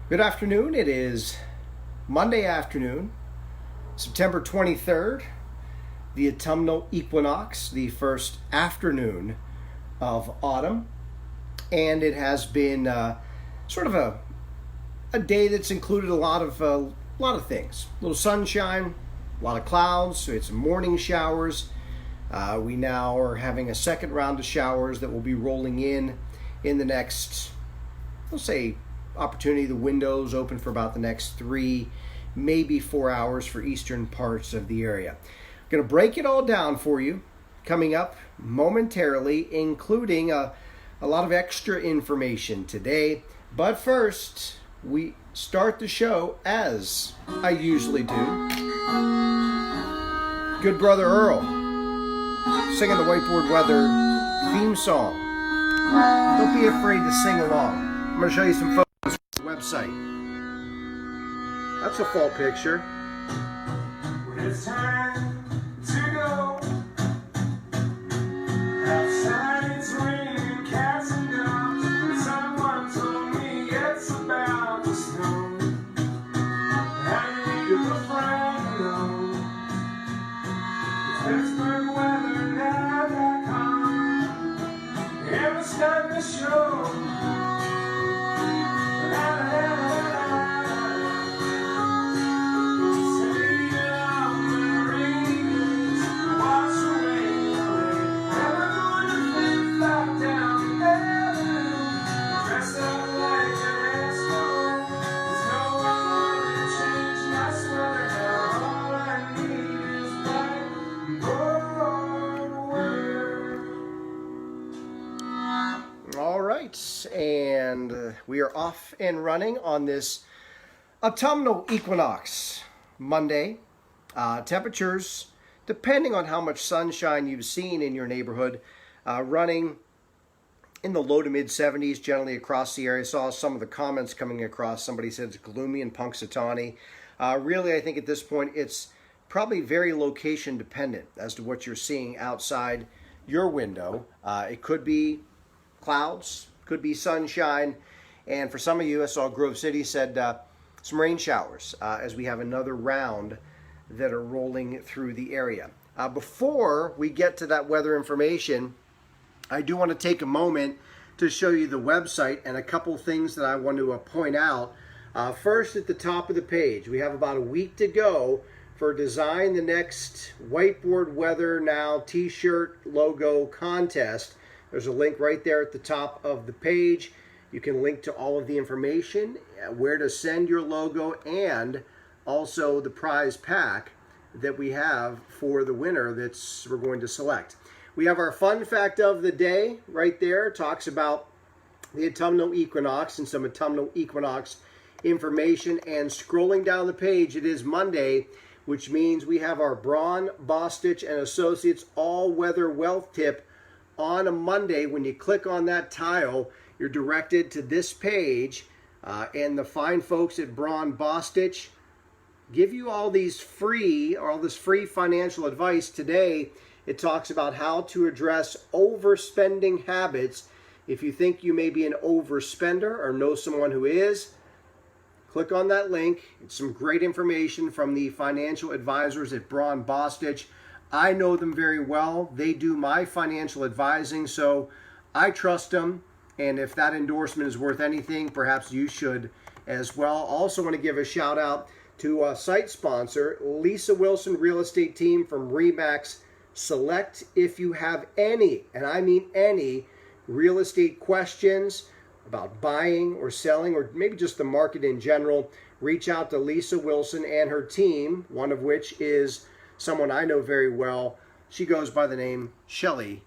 Good afternoon. It is Monday afternoon, September 23rd, the Autumnal Equinox, the first afternoon of autumn. And it has been sort of a day that's included a lot of things. A little sunshine, a lot of clouds, so it's morning showers. We now are having a second round of showers that will be rolling in the next, we'll say, opportunity. The windows open for about the next 3, maybe 4 hours for eastern parts of the area. I'm going to break it all down for you coming up momentarily, including a lot of extra information today. But first, we start the show as I usually do. Good brother Earl singing the Whiteboard Weather theme song. Don't be afraid to sing along. I'm going to show you some photos website. That's a fall picture. When it's time to go outside, it's raining cats and dogs, but someone told me it's about to snow. I need a friend, it's PittsburghWeatherNow.com, and it's starting to show. And we are off and running on this autumnal equinox Monday. Temperatures, depending on how much sunshine you've seen in your neighborhood, running in the low to mid 70s generally across the area. I saw some of the comments coming across. Somebody said it's gloomy in Punxsutawney. Really, I think at this point it's probably very location dependent as to what you're seeing outside your window. It could be clouds, could be sunshine, and for some of you, I saw Grove City said some rain showers as we have another round that are rolling through the area. Before we get to that weather information, I do want to take a moment to show you the website and a couple things that I want to point out. First, at the top of the page, we have about a week to go for Design the Next Whiteboard Weather Now t-shirt logo contest. There's a link right there at the top of the page. You can link to all of the information, where to send your logo, and also the prize pack that we have for the winner we're going to select. We have our fun fact of the day right there. It talks about the autumnal equinox and some autumnal equinox information. And scrolling down the page, it is Monday, which means we have our Braun, Bostitch, and Associates all-weather wealth tip on a Monday. When you click on that tile, you're directed to this page, and the fine folks at Braun Bostitch give you all this free financial advice. Today, it talks about how to address overspending habits. If you think you may be an overspender or know someone who is, click on that link. It's some great information from the financial advisors at Braun Bostitch. I know them very well. They do my financial advising, so I trust them. And if that endorsement is worth anything, perhaps you should as well. Also want to give a shout out to a site sponsor, Lisa Wilson Real Estate Team from RE/MAX Select. If you have any, and I mean any, real estate questions about buying or selling, or maybe just the market in general, reach out to Lisa Wilson and her team, one of which is someone I know very well. She goes by the name Shelly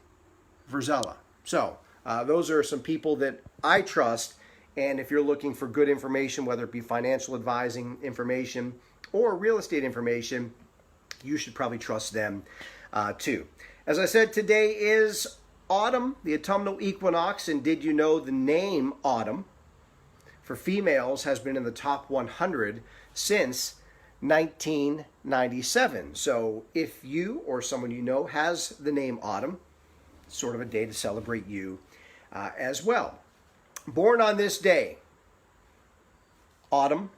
Verzella. So those are some people that I trust. And if you're looking for good information, whether it be financial advising information or real estate information, you should probably trust them too. As I said, today is autumn, the autumnal equinox. And did you know the name autumn for females has been in the top 100 since 1997. So if you or someone you know has the name Autumn, it's sort of a day to celebrate you as well. Born on this day, Autumn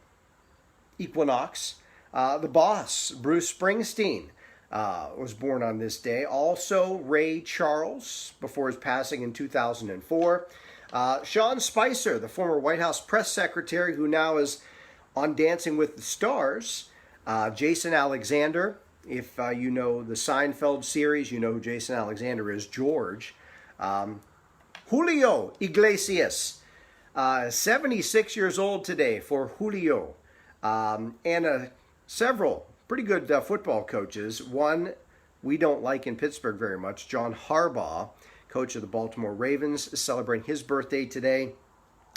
Equinox. The boss, Bruce Springsteen, was born on this day. Also, Ray Charles, before his passing in 2004. Sean Spicer, the former White House press secretary, who now is on Dancing with the Stars. Jason Alexander, if you know the Seinfeld series, you know who Jason Alexander is, George. Julio Iglesias, 76 years old today for Julio. And several pretty good football coaches. One we don't like in Pittsburgh very much, John Harbaugh, coach of the Baltimore Ravens, is celebrating his birthday today.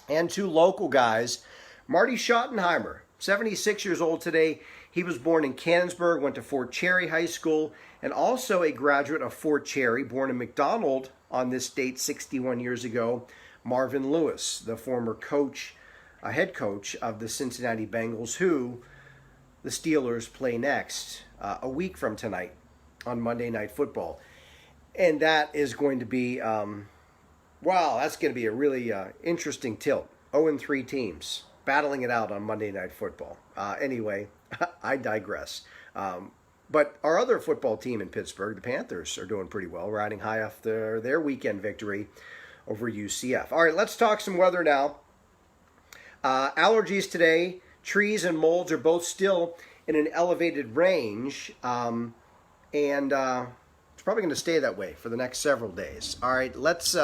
And two local guys, Marty Schottenheimer, 76 years old today. He was born in Canonsburg, went to Fort Cherry High School, and also a graduate of Fort Cherry, born in McDonald on this date 61 years ago. Marvin Lewis, the former coach, head coach of the Cincinnati Bengals, who the Steelers play next a week from tonight on Monday Night Football. And that is going to be, wow, that's going to be a really interesting tilt. 0-3 teams battling it out on Monday Night Football. Anyway, I digress. But our other football team in Pittsburgh, the Panthers, are doing pretty well, riding high off their weekend victory over UCF. All right, let's talk some weather now. Allergies today, trees and molds are both still in an elevated range, and it's probably going to stay that way for the next several days. All right, let's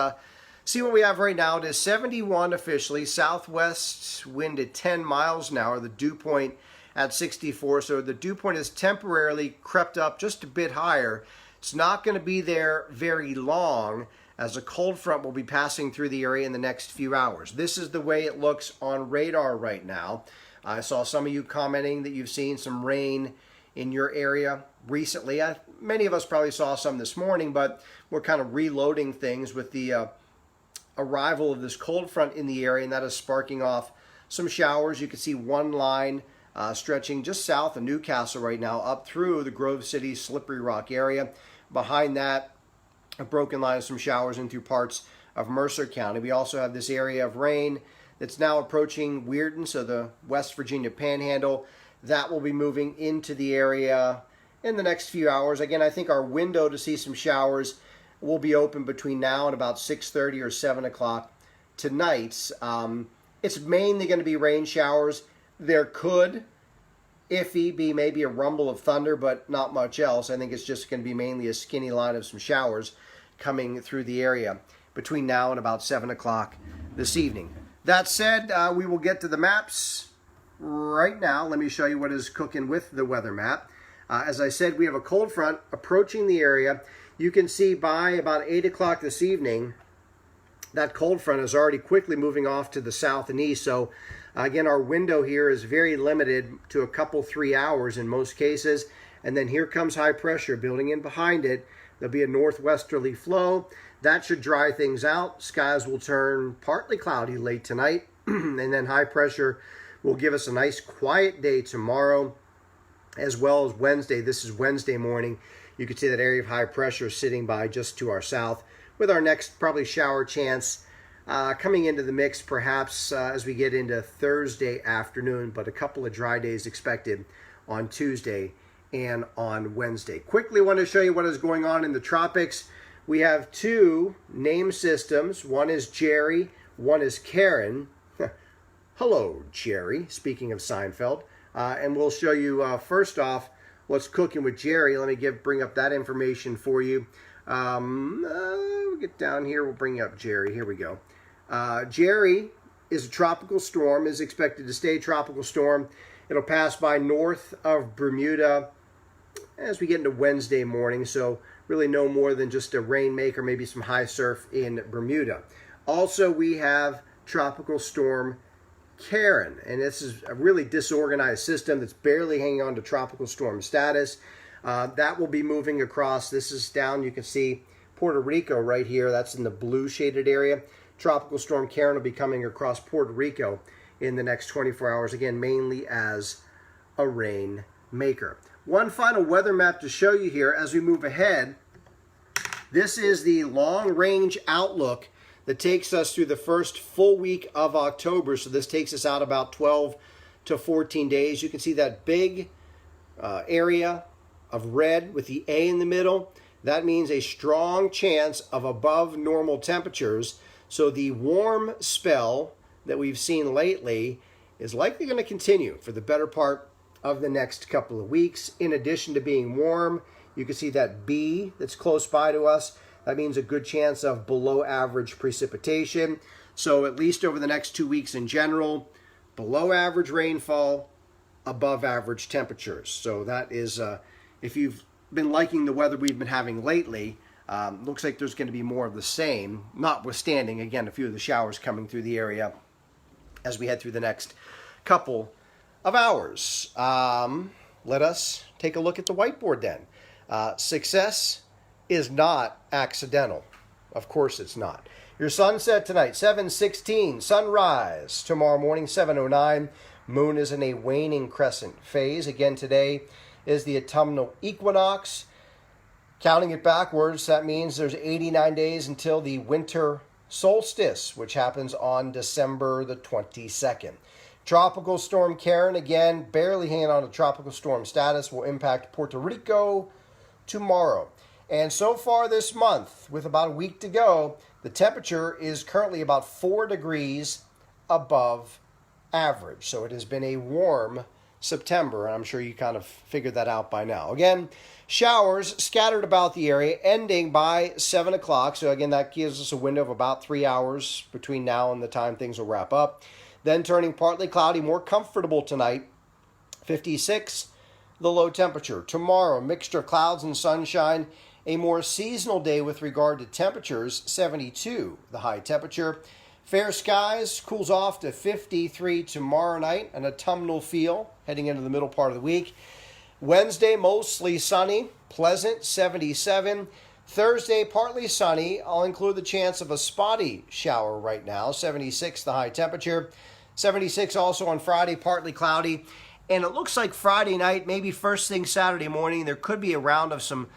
see what we have right now. It is 71 officially, southwest wind at 10 miles an hour, the dew point at 64. So the dew point has temporarily crept up just a bit higher. It's not going to be there very long, as a cold front will be passing through the area in the next few hours. This is the way it looks on radar right now. I saw some of you commenting that you've seen some rain in your area recently. Many of us probably saw some this morning, but we're kind of reloading things with the arrival of this cold front in the area, and that is sparking off some showers. You can see one line stretching just south of Newcastle right now up through the Grove City, Slippery Rock area. Behind that, a broken line of some showers in through parts of Mercer County. We also have this area of rain that's now approaching Weirton, so the West Virginia Panhandle. That will be moving into the area in the next few hours. Again, I think our window to see some showers will be open between now and about 6:30 or 7 o'clock tonight. It's mainly going to be rain showers. There could, iffy, be maybe a rumble of thunder, but not much else. I think it's just going to be mainly a skinny line of some showers coming through the area between now and about 7 o'clock this evening. That said, we will get to the maps right now. Let me show you what is cooking with the weather map. As I said, we have a cold front approaching the area. You can see by about 8 o'clock this evening, that cold front is already quickly moving off to the south and east. So again, our window here is very limited to a couple, 3 hours in most cases. And then here comes high pressure building in behind it. There'll be a northwesterly flow. That should dry things out. Skies will turn partly cloudy late tonight. And then high pressure will give us a nice quiet day tomorrow, as well as Wednesday. This is Wednesday morning. You can see that area of high pressure sitting by just to our south, with our next probably shower chance coming into the mix perhaps as we get into Thursday afternoon, but a couple of dry days expected on Tuesday and on Wednesday. Quickly want to show you what is going on in the tropics. We have two name systems. One is Jerry, one is Karen. Hello, Jerry, speaking of Seinfeld. And we'll show you first off what's cooking with Jerry. Let me bring up that information for you. We'll get down here. We'll bring up Jerry. Here we go. Jerry is a tropical storm, is expected to stay a tropical storm. It'll pass by north of Bermuda as we get into Wednesday morning. So really no more than just a rainmaker, maybe some high surf in Bermuda. Also, we have Tropical Storm Karen, and this is a really disorganized system that's barely hanging on to tropical storm status. That will be moving across. This is down, you can see Puerto Rico right here. That's in the blue shaded area. Tropical Storm Karen will be coming across Puerto Rico in the next 24 hours, again, mainly as a rain maker. One final weather map to show you here as we move ahead. This is the long-range outlook that takes us through the first full week of October. So this takes us out about 12 to 14 days. You can see that big area of red with the A in the middle. That means a strong chance of above normal temperatures. So the warm spell that we've seen lately is likely going to continue for the better part of the next couple of weeks. In addition to being warm, you can see that B that's close by to us. That means a good chance of below average precipitation. So at least over the next 2 weeks in general, below average rainfall, above average temperatures. So that is, if you've been liking the weather we've been having lately, looks like there's going to be more of the same, notwithstanding, again, a few of the showers coming through the area as we head through the next couple of hours. Let us take a look at the whiteboard then. Success is not accidental. Of course it's not. Your sunset tonight, 7:16. Sunrise tomorrow morning, 7:09. Moon is in a waning crescent phase. Again, today is the autumnal equinox. Counting it backwards, that means there's 89 days until the winter solstice, which happens on December the 22nd. Tropical storm Karen, again, barely hanging on to tropical storm status, will impact Puerto Rico tomorrow. And so far this month, with about a week to go, the temperature is currently about 4 degrees above average. So it has been a warm September, and I'm sure you kind of figured that out by now. Again, showers scattered about the area, ending by 7 o'clock. So again, that gives us a window of about 3 hours between now and the time things will wrap up. Then turning partly cloudy, more comfortable tonight, 56, the low temperature. Tomorrow, mixture of clouds and sunshine, a more seasonal day with regard to temperatures, 72, the high temperature. Fair skies, cools off to 53 tomorrow night, an autumnal feel heading into the middle part of the week. Wednesday, mostly sunny, pleasant, 77. Thursday, partly sunny. I'll include the chance of a spotty shower right now, 76, the high temperature. 76 also on Friday, partly cloudy. And it looks like Friday night, maybe first thing Saturday morning, there could be a round of some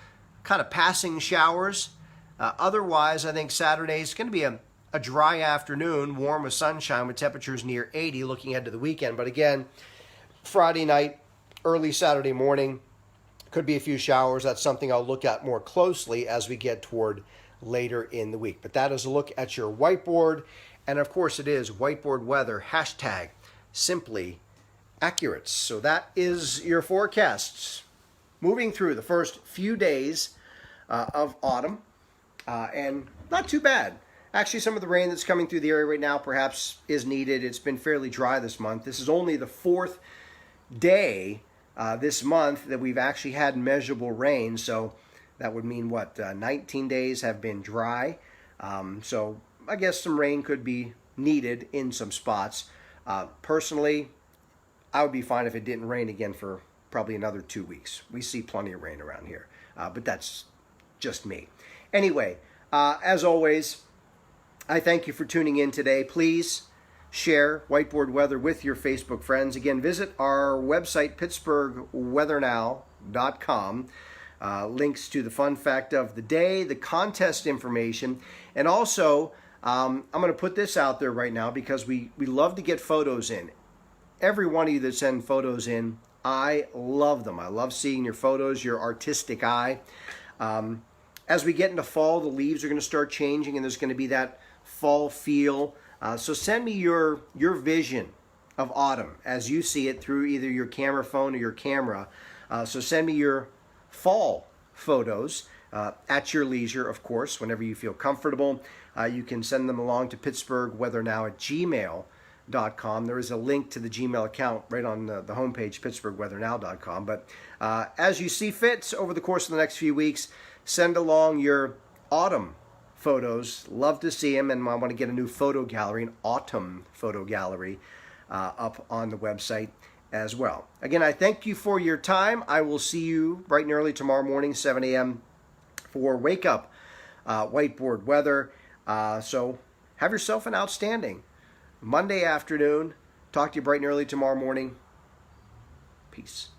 kind of passing showers. Otherwise, I think Saturday is going to be a dry afternoon, warm with sunshine with temperatures near 80 looking ahead to the weekend. But again, Friday night, early Saturday morning, could be a few showers. That's something I'll look at more closely as we get toward later in the week. But that is a look at your whiteboard. And of course it is whiteboard weather, hashtag simply accurate. So that is your forecasts. Moving through the first few days of autumn, and not too bad. Actually, some of the rain that's coming through the area right now perhaps is needed. It's been fairly dry this month. This is only the 4th day this month that we've actually had measurable rain. So that would mean, 19 days have been dry. So I guess some rain could be needed in some spots. Personally, I would be fine if it didn't rain again for probably another 2 weeks. We see plenty of rain around here, but that's just me. Anyway, as always, I thank you for tuning in today. Please share whiteboard weather with your Facebook friends. Again, visit our website, pittsburghweathernow.com. Links to the fun fact of the day, the contest information, and also I'm going to put this out there right now because we love to get photos in. Every one of you that send photos in, I love them. I love seeing your photos, your artistic eye. As we get into fall, the leaves are going to start changing and there's going to be that fall feel. So send me your vision of autumn as you see it through either your camera phone or your camera. So send me your fall photos at your leisure, of course, whenever you feel comfortable. You can send them along to pittsburghweathernow@gmail.com. There is a link to the Gmail account right on the homepage, pittsburghweathernow.com. But as you see fit over the course of the next few weeks, send along your autumn photos. Love to see them, and I want to get a new photo gallery, an autumn photo gallery, up on the website as well. Again, I thank you for your time. I will see you bright and early tomorrow morning, 7 a.m. for Wake Up Whiteboard Weather. So have yourself an outstanding Monday afternoon. Talk to you bright and early tomorrow morning. Peace.